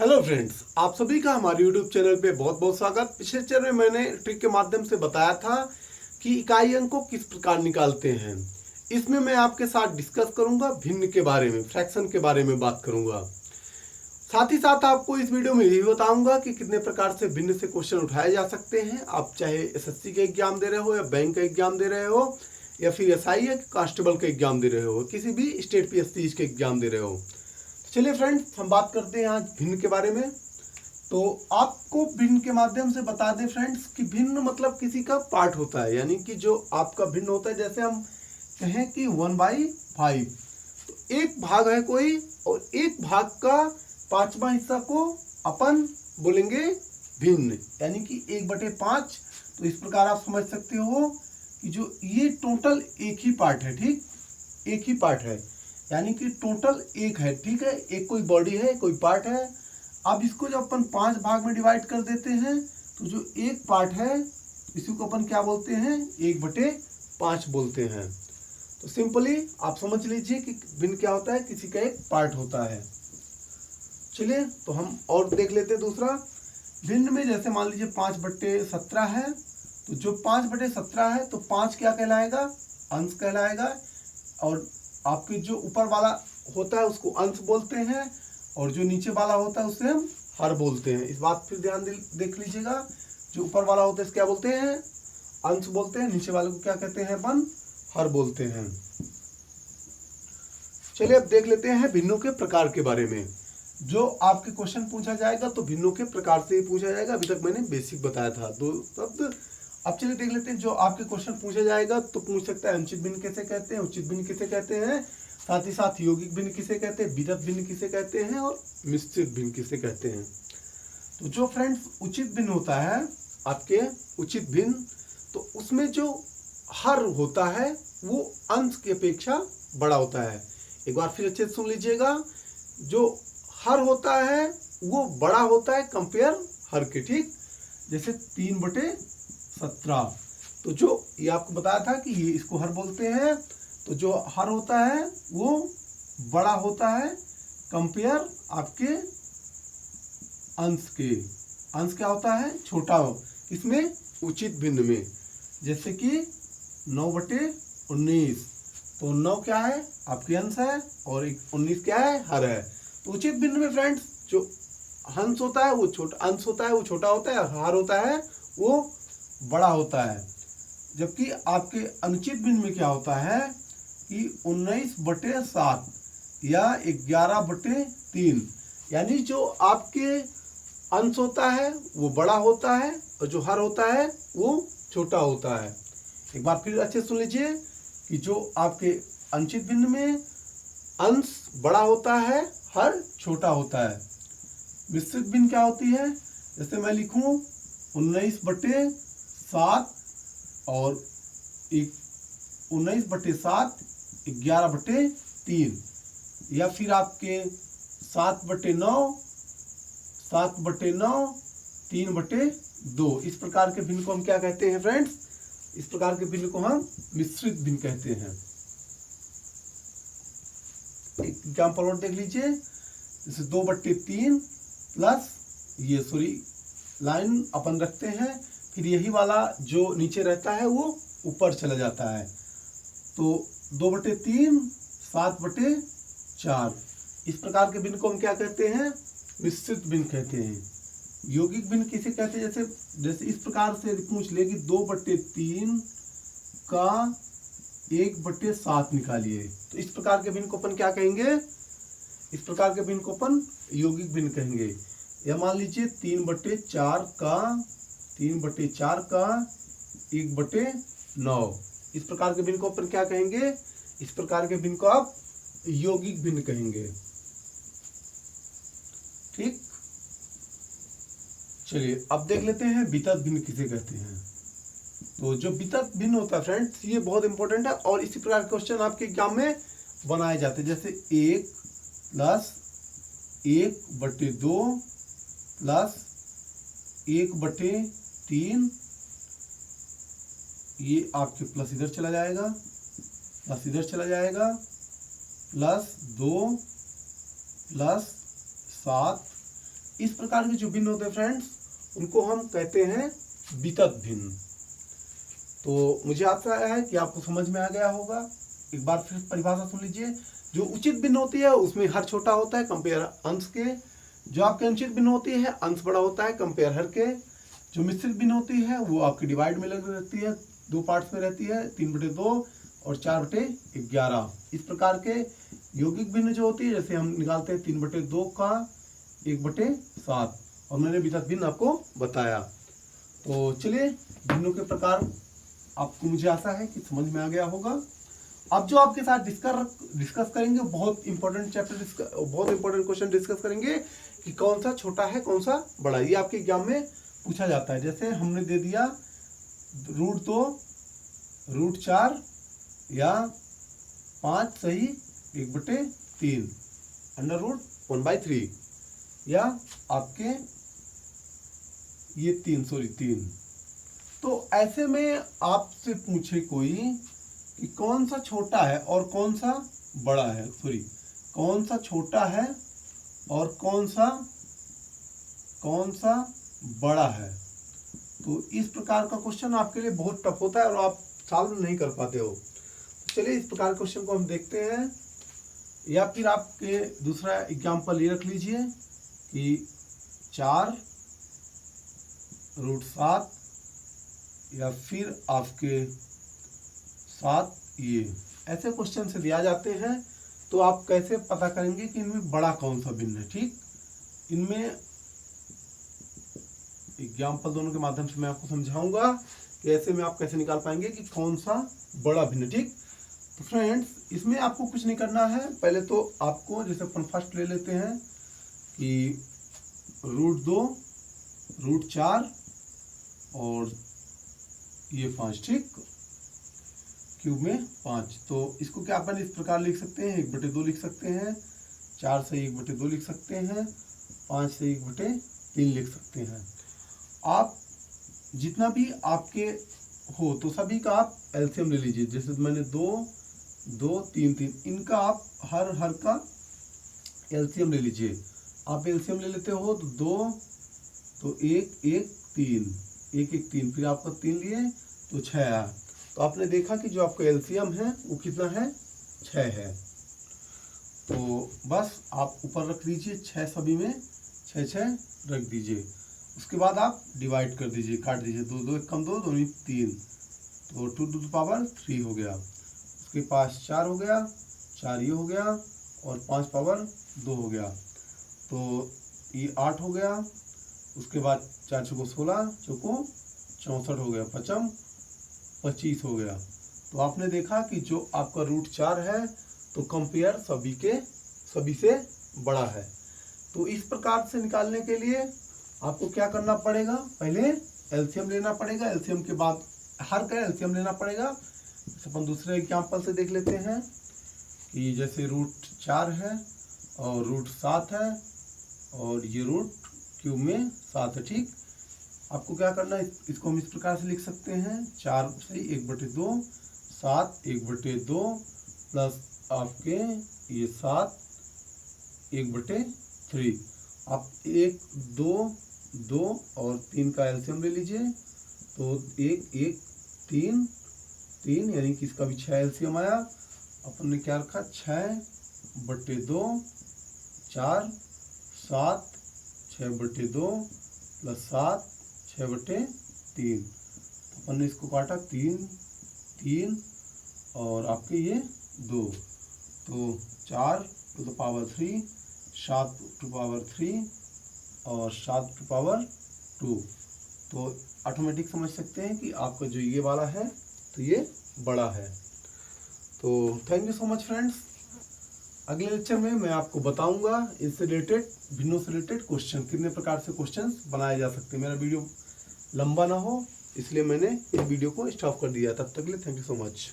Hello friends, आप सभी का हमारे यूट्यूब चैनल पे बहुत बहुत स्वागत। पिछले चैनल में मैंने ट्रिक के माध्यम से बताया था कि इकाई अंक को किस प्रकार निकालते हैं। इसमें मैं आपके साथ डिस्कस करूंगा भिन्न के बारे में, फ्रैक्शन के बारे में बात करूंगा। साथ ही साथ आपको इस वीडियो में यही बताऊंगा कि कितने प्रकार से भिन्न से क्वेश्चन उठाए जा सकते हैं। आप चाहे एसएससी का एग्जाम दे रहे हो या बैंक का एग्जाम दे रहे हो या फिर एसआई या कांस्टेबल का एग्जाम दे रहे हो, किसी भी स्टेट पीएससी के एग्जाम दे रहे हो। चलिए फ्रेंड्स, हम बात करते हैं आज भिन्न के बारे में। तो आपको भिन्न के माध्यम से बता दें फ्रेंड्स कि भिन्न मतलब किसी का पार्ट होता है, यानी कि जो आपका भिन्न होता है। जैसे हम कहें कि 1/5, तो एक भाग है कोई और एक भाग का 5वां हिस्सा को अपन बोलेंगे भिन्न, यानी कि 1/5। तो इस प्रकार आप समझ सकते हो कि जो ये टोटल एक ही पार्ट है, ठीक, एक ही पार्ट है, यानी कि टोटल एक है, ठीक है। एक कोई बॉडी है, कोई पार्ट है। अब इसको जब अपन 5 भाग में डिवाइड कर देते हैं तो जो एक पार्ट है इसी को अपन क्या बोलते हैं, 1/5 बोलते हैं। तो सिंपली आप समझ लीजिए कि भिन्न क्या होता है, किसी का एक पार्ट होता है। चलिए तो हम और देख लेते हैं दूसरा भिन्न में। जैसे मान लीजिए 5/17 है, तो जो 5/17 है तो 5 क्या कहलाएगा, अंश कहलाएगा। और आपके जो ऊपर वाला होता है उसको अंश बोलते हैं और जो नीचे वाला होता है उसे हम हर बोलते हैं। इस बात फिर ध्यान देख लीजिएगा, जो ऊपर वाला होता है इसको क्या बोलते हैं, अंश बोलते हैं। नीचे वाले को क्या कहते हैं, अपन हर बोलते हैं। चलिए अब देख लेते हैं भिन्नों के प्रकार के बारे में। जो आपके क्वेश्चन पूछा जाएगा तो भिन्नों के प्रकार से ही पूछा जाएगा। अभी तक मैंने बेसिक बताया था 2 शब्द। अब चलिए देख लेते हैं जो आपके क्वेश्चन पूछा जाएगा। तो पूछ सकता है अनुचित भिन्न किसे कहते हैं, उचित भिन्न किसे कहते हैं, साथ ही साथ यौगिक भिन्न किसे कहते हैं, विदत भिन्न किसे कहते हैं और मिश्रित भिन्न किसे कहते हैं। तो जो फ्रेंड्स उचित भिन्न होता है आपके, उचित भिन्न, तो उसमें जो हर होता है वो अंश की अपेक्षा बड़ा होता है। एक बार फिर अच्छे से सुन लीजिएगा, जो हर होता है वो बड़ा होता है कंपेयर हर के, ठीक। जैसे 3/17, तो जो ये आपको बताया था कि ये इसको हर बोलते हैं। तो जो हर होता है वो बड़ा होता है कंपेयर आपके अंश के। अंश क्या होता है, छोटा हो, इसमें उचित भिन्न में। जैसे कि 9/19, तो 9 क्या है आपके अंश है और 19 क्या है, हर है। तो उचित भिन्न में फ्रेंड्स जो अंश होता है वो छोटा, अंश होता है वो छोटा होता है और हर होता है वो बड़ा होता है। जबकि आपके अनुचित भिन्न में क्या होता है कि 19/7 या 11/3, यानी जो आपके अंश होता है वो बड़ा होता है और जो हर होता है वो छोटा होता है। एक बार फिर अच्छे सुन लीजिए कि जो आपके अनुचित भिन्न में अंश बड़ा होता है, हर छोटा होता है। मिश्रित भिन्न क्या होती है, जैसे मैं लिखूं 19/7 और 19/7 11/3, या फिर आपके 7/9 7/9 3/2। इस प्रकार के भिन्न को हम क्या कहते हैं फ्रेंड्स, इस प्रकार के भिन्न को हम मिश्रित भिन्न कहते हैं। एक एग्जाम्पल और देख लीजिए, जैसे 2/3 प्लस ये लाइन अपन रखते हैं, फिर यही वाला जो नीचे रहता है वो ऊपर चला जाता है। तो 2/3 7/4, इस प्रकार के भिन्न को हम क्या कहते हैं, मिश्रित भिन्न कहते हैं। यौगिक भिन्न किसे कहते हैं, जैसे इस प्रकार से पूछ ले कि 2/3 का 1/7 निकालिए, तो इस प्रकार के भिन्न को अपन क्या कहेंगे, इस प्रकार के भिन्न को अपन यौगिक भिन्न कहेंगे। या मान लीजिए 3/4 का 1/9, इस प्रकार के भिन्न को अपन क्या कहेंगे, इस प्रकार के भिन्न को आप यौगिक भिन्न कहेंगे, ठीक। चलिए अब देख लेते हैं वितत भिन्न किसे कहते हैं। तो जो वितत भिन्न होता है फ्रेंड्स, ये बहुत इंपॉर्टेंट है और इसी प्रकार के क्वेश्चन आपके एग्जाम में बनाए जाते हैं। जैसे 1 + 1/2 + 1/3, ये आपके प्लस इधर चला जाएगा, प्लस इधर चला जाएगा, +2 + 7 इस प्रकार के जो भिन्न होते हैं फ्रेंड्स, उनको हम कहते हैं वितत भिन्न। तो मुझे आशा है कि आपको समझ में आ गया होगा। एक बार फिर परिभाषा सुन लीजिए। जो उचित भिन्न होती है उसमें हर छोटा होता है कंपेयर अंश के। जो आपके अनुचित भिन्न होती है अंश बड़ा होता है कंपेयर हर के। जो मिश्रित भिन्न होती है वो आपकी डिवाइड में लगी रहती है, 2 पार्ट्स में रहती है, 3/2 और 4/11। इस प्रकार के यौगिक भिन्न जो होती है, जैसे हम निकालते हैं 3/2 का 1/7, और मैंने वितत भिन्न आपको बताया। तो चलिए, भिन्नों के प्रकार आपको मुझे आशा है कि समझ में आ गया होगा। अब जो आपके साथ डिस्कस करेंगे, बहुत इंपॉर्टेंट बहुत इंपॉर्टेंट क्वेश्चन डिस्कस करेंगे कि कौन सा छोटा है कौन सा बड़ा। ये आपके एग्जाम में पूछा जाता है। जैसे हमने दे दिया √2, √4 या 5 सही 1/3, √1/3, या आपके ये 3। तो ऐसे में आपसे पूछे कोई कि कौन सा छोटा है और कौन सा बड़ा है, कौन सा छोटा है और कौन सा बड़ा है, तो इस प्रकार का क्वेश्चन आपके लिए बहुत टफ होता है और आप सॉल्व नहीं कर पाते हो। चलिए, इस प्रकार क्वेश्चन को हम देखते हैं। या फिर आपके दूसरा एग्जाम्पल ये रख लीजिए कि 4√7 या फिर आपके 7, ये ऐसे क्वेश्चन से दिया जाते हैं। तो आप कैसे पता करेंगे कि इनमें बड़ा कौन सा भिन्न है। ठीक, इनमें एग्जाम्पल दोनों के माध्यम से मैं आपको समझाऊंगा कि ऐसे में आप कैसे निकाल पाएंगे कि कौन सा बड़ा भिन्न। ठीक, तो फ्रेंड्स, इसमें आपको कुछ नहीं करना है। पहले तो आपको, जैसे अपन फर्स्ट ले लेते हैं कि √2, √4 और ये 5, ठीक, क्यूब में 5। तो इसको क्या अपन इस प्रकार लिख सकते हैं, 1/2 लिख सकते हैं, 4 से 1/2 लिख सकते हैं, 5 से 1/3 लिख सकते हैं। आप जितना भी आपके हो तो सभी का आप एलसीएम ले लीजिए। जैसे मैंने 2, 2, 3, इनका आप हर का एलसीएम ले लीजिए। आप एलसीएम ले लेते हो तो 2, तो 1, 1, 3, 1, 1, 3, फिर आपका 3 लिए तो 6 आया। तो आपने देखा कि जो आपका एलसीएम है वो कितना है, 6 है। तो बस आप ऊपर रख दीजिए, 6 सभी में 6 रख दीजिए। उसके बाद आप डिवाइड कर दीजिए, काट दीजिए, 2, 2 कम 2, 2 3, तो 2⁻³ हो गया। उसके पास 4 हो गया, 4 ये हो गया और 5⁻² हो गया, तो ये 8 हो गया। उसके बाद 4 चौको 16, चौको 64 हो गया, 5 25 हो गया। तो आपने देखा कि जो आपका √4 है तो कंपेयर सभी से बड़ा है। तो इस प्रकार से निकालने के लिए आपको क्या करना पड़ेगा, पहले एलसीएम लेना पड़ेगा, एलसीएम के बाद हर का एलसीएम लेना पड़ेगा। अपन दूसरे एग्जांपल से देख लेते हैं कि जैसे √4 है और √7 है और ये √³ में 7 है। ठीक, आपको क्या करना है, इसको हम इस प्रकार से लिख सकते हैं, 4 से 1/2, 7 1/2 प्लस आपके ये 7 1/3। आप 1, 2, 2 और 3 का एलसीएम ले लीजिए, तो 1, 1, 3, 3 यानी कि इसका भी 6 एलसीएम आया। अपन ने क्या रखा, 6/2, 4, 7, 6/2 प्लस 7, 6/3। अपन ने इसको काटा 3, 3 और आपके ये 2, तो 4⁻3, 7⁻3 और 7⁻2। तो ऑटोमेटिक समझ सकते हैं कि आपका जो ये वाला है तो ये बड़ा है। तो thank you so much friends. अगले लेक्चर में मैं आपको बताऊंगा इससे रिलेटेड, भिन्नों से रिलेटेड क्वेश्चन, कितने प्रकार से क्वेश्चंस बनाए जा सकते हैं। मेरा वीडियो लंबा ना हो इसलिए मैंने इस वीडियो को स्टॉप कर दिया। तब तक के लिए थैंक यू सो मच।